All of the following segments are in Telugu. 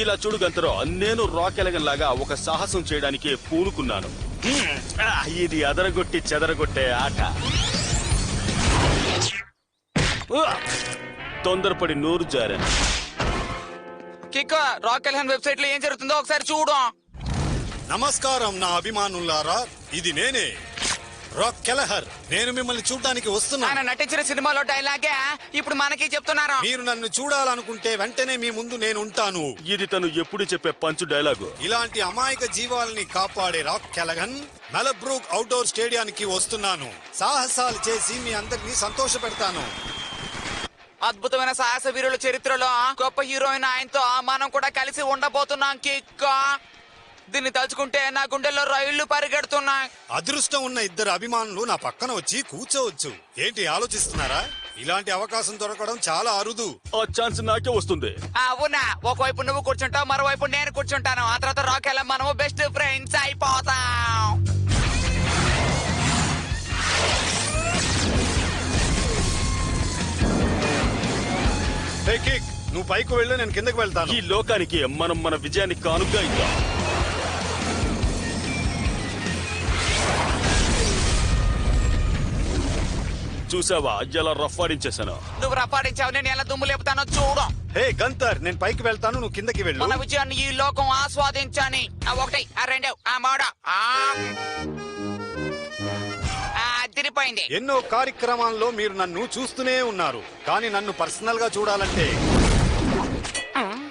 ఇలా చూడు గంతరో, నేను రాక్ ఎలగన్ లాగా ఒక సాహసం చేయడానికి పూనుకున్నాను. ఇది అదరగొట్టి చెదరగొట్టే ఆట. తొందరపడి నోరు జారాను. కిక్కో, రాక్ ఎలగన్ వెబ్సైట్ లో ఏం జరుగుతుందో ఒకసారి చూడు. నమస్కారం నా అభిమానులారా, ఇది నేనే రాక్ కెలహర్. నేను మిమ్మల్ని చూడడానికి వస్తున్నాను. ఆయన నటించిన సినిమాలో డైలాగే ఇప్పుడు మనకి చెప్తున్నారు. మీరు నన్ను చూడాలనుకుంటే వెంటనే మీ ముందు నేను ఉంటాను. ఇది తను ఎప్పుడు చెప్పే పంచు డైలాగు. ఇలాంటి అమాయక జీవాలని కాపాడే రాక్ కెలగన్ మెలబ్రూక్ అవుట్డోర్ స్టేడియానికి వస్తున్నాను. సాహసాలు చేసి మీ అందరినీ సంతోష పెడతాను. అద్భుతమైన సాహస వీరుల చరిత్రలో గొప్ప హీరోయిన్ ఆయనతో మనం కూడా కలిసి ఉండబోతున్నాం. కిక్కో, దీన్ని తలుచుకుంటే నా గుండెల్లో రైళ్లు పరిగెడుతున్నాయి. అదృష్టం ఉన్న ఇద్దరు అభిమానులు నా పక్కన వచ్చి కూర్చోవచ్చు. ఏంటి ఆలోచిస్తున్నారా? ఇలాంటి అవకాశం దొరకడం చాలా అరుదు. ఆ ఛాన్స్ నాకే వస్తుంది. అవునా, ఒకవైపు నువ్వు కూర్చుంటావు, మరోవైపు నేను కూర్చుంటాను. ఆ తర్వాత రాక్ ఎలా మనము బెస్ట్ ఫ్రెండ్స్ అయిపోతాం. హే కిక్, నువ్వు పైకి వెళ్ళు, నేను కిందకి వెళ్తాను. ఈ లోకానికి మనం మన విజయాన్ని కానుగ్గా ఇద్దాం. చూసావా ఎలా రఫాడించేశాను? నువ్వు రపాడించావు, నేను ఎలా దుమ్ము లేపుతానో చూడు. హే గంతర్, నేను పైకి వెళ్తాను, నువ్వు కిందకి వెళ్ళు. మన విజయాన్ని ఈ లోకం ఆస్వాదించని. ఒకటి, రెండు, మూడు. తిరిగిపోయింది. ఎన్నో కార్యక్రమాల్లో మీరు నన్ను చూస్తూనే ఉన్నారు, కానీ నన్ను పర్సనల్ గా చూడాలంటే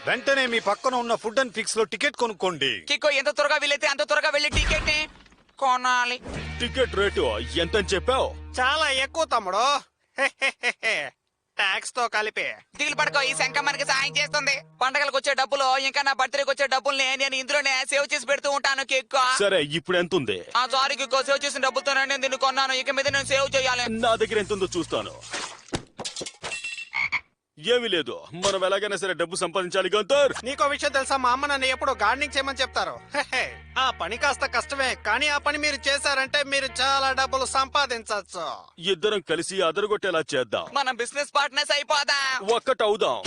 వెంటనే మీ పక్కన ఉన్న ఫుడ్ అండ్ ఫిక్స్ లో టికెట్ కొనుక్కోండి. కిక్కో, ఎంత త్వరగా వీలైతే అంత త్వరగా వెళ్ళి టికెట్ ని కొనాలి. టికెట్ రేటు ఎంతని చెప్పావు? చాలా ఎక్కువ తమ్ముడు, టాక్స్ తో కలిపి. దిగులు పడుకో, ఈ శంఖ మనకి సాయం చేస్తుంది. పండగలకు వచ్చే డబ్బులు ఇంకా నా బర్త్డేకి వచ్చే డబ్బుల్ని నేను ఇందులోనే సేవ్ చేసి పెడుతూ ఉంటాను. కిక్కో, సరే ఇప్పుడు ఎంత ఉంది? సారీ కిక్కో, సేవ్ చేసిన డబ్బులతోనే నేను దీన్ని కొన్నాను. ఇక మీద నేను సేవ్ చేయాలి. నా దగ్గర ఎంత ఉందో చూస్తాను. ఏమీ లేదు, మనం ఎలాగైనా సరే డబ్బు సంపాదించాలి. గంతర్, నీకో విషయం తెలుసా? మా అమ్మ నన్ను ఎప్పుడు గార్డెనింగ్ చేయమని చెప్తారు. ఆ పని కాస్త కష్టమే, కానీ ఆ పని మీరు చేశారంటే మీరు చాలా డబ్బులు సంపాదించవచ్చు. ఇద్దరం కలిసి అదరగొట్టేలా చేద్దాం. మనం బిజినెస్ పార్ట్నర్స్ అయిపోదాం. ఒక్కటవుదాం.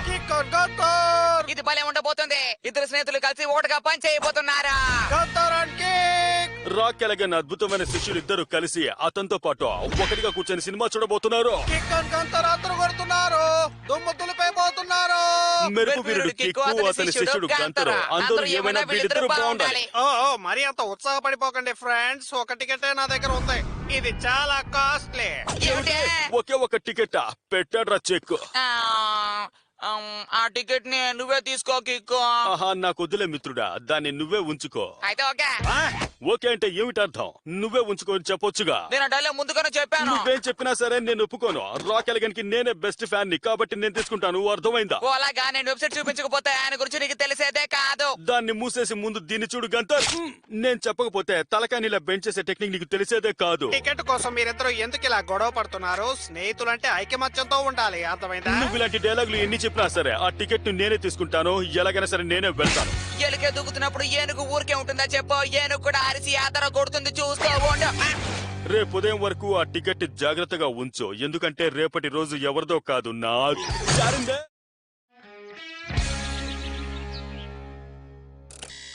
కిక్కర్ గంతర్, ఇది భలే ఉండబోతుంది. ఇద్దరు స్నేహితులు కలిసి ఒకటిగా పని చేయబోతున్నారా? గంతర్ అండ్ కిక్. రాక్ ఎలగన్ అద్భుతమైన శిష్యులు ఇద్దరు కలిసి అతనితో పాటు ఒకటిగా కూర్చొని సినిమా చూడబోతున్నారు. కిక్కర్ గంతర్ అతను కొడుతున్నారు, దుమ్ము దులిపైపోతున్నారు. మెరుపు వీరుడు కిక్కు, అతని శిష్యుడు గంతరు. అందరూ ఏమైనా వీళ్ళిద్దరూ బాగుండాలి. ఓ మరి అంత ఉత్సాహపడిపోకండి ఫ్రెండ్స్, ఒక టికెటే నా దగ్గర ఉంది. ఇది చాలా కాస్ట్లీ. ఏమిటి? ఒకే ఒక టికెట్ పెట్టాడ్రా చెక్. ఆ టికెట్ ని నువ్వే తీసుకో కిక్కో. ఆహా, నాకు వద్దులే మిత్రుడా, దాన్ని నువ్వే ఉంచుకో. అయితే ఓకే. ఓకే అంటే ఏమిటి అర్థం? నువ్వే ఉంచుకొని చెప్పొచ్చుగా. నేను డైలాగ్ ముందుగానే చెప్పాను. నువ్వేం చెప్పినా సరే నేను ఒప్పుకోను. రాక్ ఎలగన్ కి నేనే బెస్ట్ ఫ్యాన్ ని, కాబట్టి నేను తీసుకుంటాను. అర్థమైందా? ఓ అలాగా, నేను వెబ్సైట్ చూపించకపోతే ఆయన గురించి నీకు తెలిసేదే కాదు. దాన్ని మూసేసి ముందు దీన్ని చూడు గంతర్. నేను చెప్పకపోతే తలకాయని ఇలా బెండ్ చేసే టెక్నిక్ నీకు తెలిసేదే కాదు. టికెట్ కోసం మీరిద్దరు ఎందుకు ఇలా గొడవ పడుతున్నారు? స్నేహితులంటే ఐకమత్యంతో ఉండాలి, అర్థమైందా? నువ్వు ఇలాంటి డైలాగులు ఎన్ని చెప్పినా సరే ఆ టికెట్ ను నేనే తీసుకుంటాను. ఎలాగైనా సరే నేనే వెళ్తాను. ఎలుకే దూకుతున్నప్పుడు ఏనుగు ఊరికే ఉంటుందా చెప్పు? ఏనుగు కూడా అరిసి ఆతర కొడుతుంది, చూస్తూ ఉండు. రేపు ఉదయం వరకు ఆ టికెట్ జాగ్రత్తగా ఉంచు, ఎందుకంటే రేపటి రోజు ఎవరిదో కాదు నాది.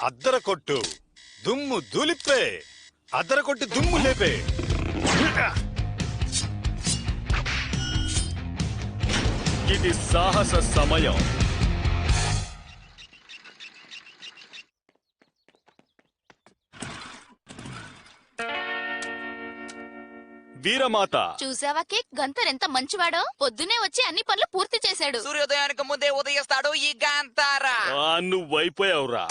అద్దర కొట్టు, దుమ్ము దులిపే, అద్దర కొట్టి దుమ్ము లేపే. ఇది సాహస సమయం. వీరమాత, చూసావా కిక్, గంతర్ ఎంత మంచివాడో. పొద్దునే వచ్చి అన్ని పనులు పూర్తి చేశాడు. సూర్యోదయానికి ముందే ఉదయిస్తాడు ఈ గాంతారా. నువ్వైపోయావురా.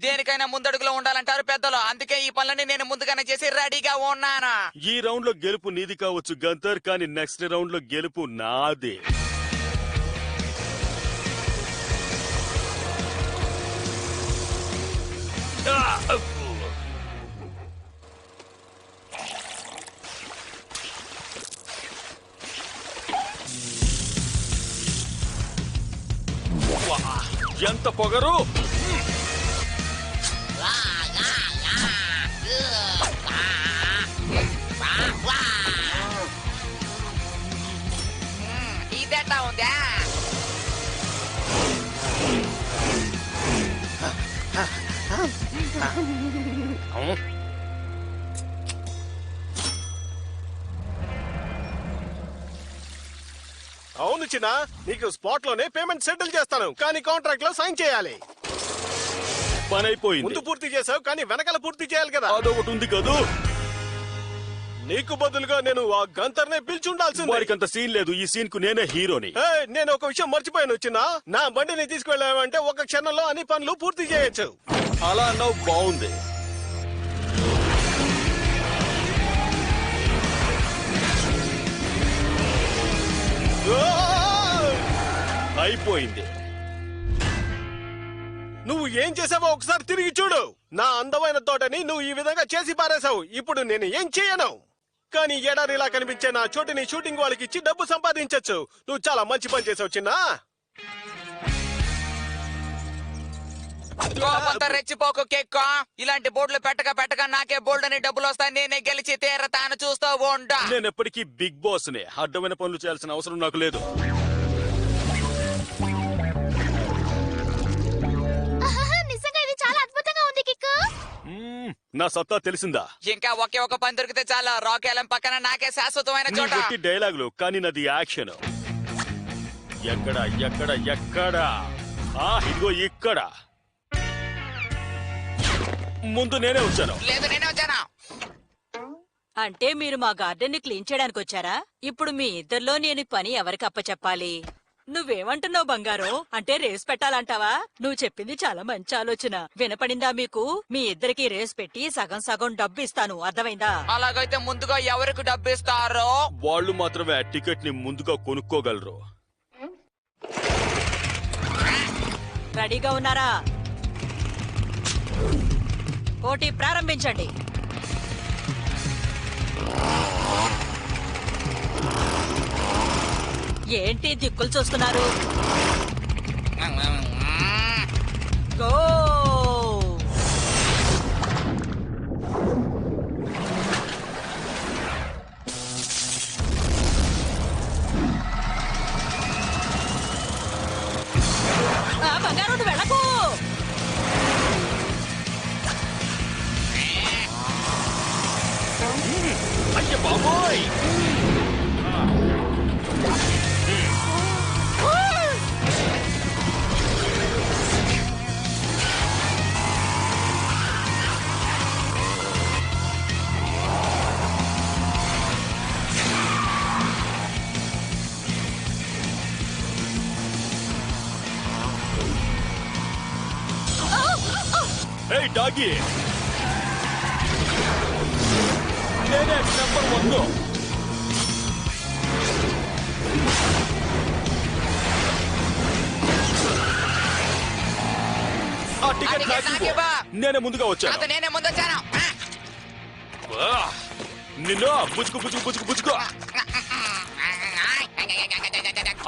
దేనికైనా ముందడుగులో ఉండాలంటారు పెద్దలు, అందుకే ఈ పనులని నేను ముందుగానే చేసి రెడీగా ఉన్నాను. ఈ రౌండ్ లో గెలుపు నీది కావచ్చు గంతర్, కానీ నెక్స్ట్ రౌండ్ లో గెలుపు నాది. ఎంత పొగరు! ఇదేటా ఉందా? అవును చిన్న, నీకు స్పాట్ లోనే పేమెంట్ సెటిల్ చేస్తాను, కానీ కాంట్రాక్ట్ లో సైన్ చేయాలి. పని అయిపోయింది. ముందు పూర్తి చేసావు, కానీ వెనకాల పూర్తి చేయాలి కదా. అదొకటి ఉంది కదూ. నీకు బదులుగా నేను ఆ గంతర్నే పిలిచుండాల్సింది. వాడికి అంత సీన్ లేదు. ఈ సీన్ కు నేనే హీరోని. ఏయ్, నేను ఒక విషయం మర్చిపోయాను చిన్న. నా బండిని తీసుకువెళ్ళామంటే ఒక క్షణంలో అన్ని పనులు పూర్తి చేయొచ్చు. అలా అన్నావు, బాగుంది. అయిపోయింది. నువ్వు ఏం చేసావో ఒకసారి తిరిగి చూడు. నా అందమైన తోటని నువ్వు ఈ విధంగా చేసి పారేశావు. ఇప్పుడు నేను ఏం చేయను, కానీ ఎడారిలా కనిపించే నా చోటుని షూటింగ్ వాళ్ళకి ఇచ్చి డబ్బు సంపాదించొచ్చు. నువ్వు చాలా మంచి పని చేసావు చిన్న. కోపంతో రెచ్చిపోకు కేక్. ఇలాంటి బోర్డులు పెట్టగా నాకే బోర్డు అని డబ్బులు వస్తాయి. నేనే గెలిచి తీరతాను, చూస్తూ ఉంటా. నేను ఎప్పటికీ బిగ్ బాస్ నే. అడ్డమైన పనులు చేయాల్సిన అవసరం నాకు లేదు. ఆహాహా, నిజంగా ఇది చాలా అద్భుతంగా ఉంది కిక్కు. నా సత్తా తెలిసిందా? ఇంకా ఒకే ఒక పని దొరికితే చాలా. రాకేలం పక్కన నాకే శాశ్వతమైన నీ చోట. కొట్టి డైలాగులు, కానీ నాది యాక్షన్. ఎక్కడ ఎక్కడ ఎక్కడ? ఇదిగో ఇక్కడ. ముందు నేనే వచ్చాను. లేదు, నేనే వచ్చాను. అంటే మీరు మా గార్డెన్ ని క్లీన్ చేయడానికి వచ్చారా? ఇప్పుడు మీ ఇద్దరిలో నేను ఈ పని ఎవరికి అప్పచెప్పాలి? నువ్వేమంటున్నావు బంగారం? అంటే రేస్ పెట్టాలంటావా? నువ్వు చెప్పింది చాలా మంచి ఆలోచన. వినపడిందా మీకు? మీ ఇద్దరికి రేస్ పెట్టి సగం సగం డబ్బు ఇస్తాను, అర్థమైందా? అలాగైతే ముందుగా ఎవరికి డబ్బు ఇస్తారో? వాళ్ళు మాత్రమే ఆ టికెట్ ని ముందుగా కొనుక్కోగలరు. రెడీగా ఉన్నారా? పోటీ ప్రారంభించండి. ఏంటి దిక్కులు చూస్తున్నారు? గో! బంగారు, నువ్వు వెళ్ళకు. అయ్య బాబోయ్! ఏయ్ డాగి, నేనే నెంబర్ 1. ఆ టికెట్ ఆ టికెట్ నాకు నాకే ఇవ్వు. బా. నేనే ముందుగా వచ్చాను. అది నేనే ముందు వచ్చాను. నిన్ను బుచ్చుకు బుచ్చుకు బుచ్చుకు బుచ్చుకు.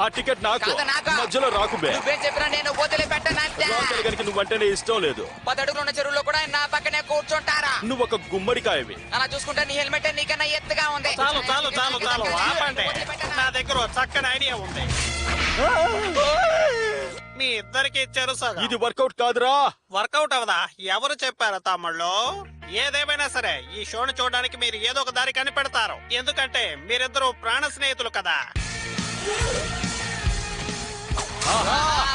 ఆ టికెట్ నాకు. కాదు, నాకు. మధ్యలో రాకుబే. నువ్వేం చెప్పినా నేను వదిలిపెట్టనంటే. రాకెలగనికి నువ్వంటేనే ఇష్టం లేదు. 10 అడుగులు ఉన్న చెరువులో కూడా నా పక్కనే కూర్చుంటారా? నువ్వు ఒక గుమ్మడికాయవి. అలా చూసుకుంటే నీ హెల్మెట్ నీకన్నా ఎత్తుగా ఉంది. చాలు చాలు చాలు చాలు, ఆపండి. నా దగ్గర ఓ చక్కని ఐడియా ఉంది. మీ ఇద్దరికి ఇచ్చారు సగం. ఇది వర్కౌట్ కాదురా. వర్కౌట్ అవదా? ఎవరు చెప్పారు తమ్ముళ్ళు? ఏదేమైనా సరే ఈ షోను చూడడానికి మీరు ఏదో ఒక దారి కనిపెడతారు. ఎందుకంటే మీరిద్దరు ప్రాణ స్నేహితులు కదా.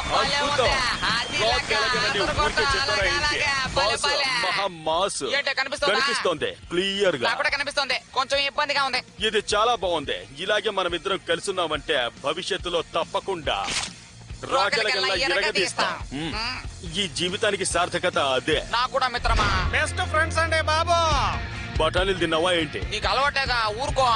భలే అద్భుతం. ఉందా? అది లెక్క. రాకెలగనని అందరూ ఊరికే కొట్టాలి, చెప్పారా ఏంటి? అలాగే, భలే, బాసు, భలే. మహా మాసు. ఏంటి, కనిపిస్తోందా? కనిపిస్తోంది క్లియర్ గా. నాకు కూడా కనిపిస్తుంది. కొంచెం ఇబ్బందిగా ఉంది. ఇది చాలా బాగుంది. ఇలాగే మనం ఇద్దరం కలిసున్నామంటే భవిష్యత్తులో తప్పకుండా రాకెలగల్లా ఎరగదీస్తాం. ఈ జీవితానికి సార్థకత అదే. నాకు కూడా మిత్రమా. బెస్ట్ ఫ్రెండ్స్ అండి బాబు. బఠానీలు తిన్నావా ఏంటి? నీకు అలవాటేగా, ఊరుకో.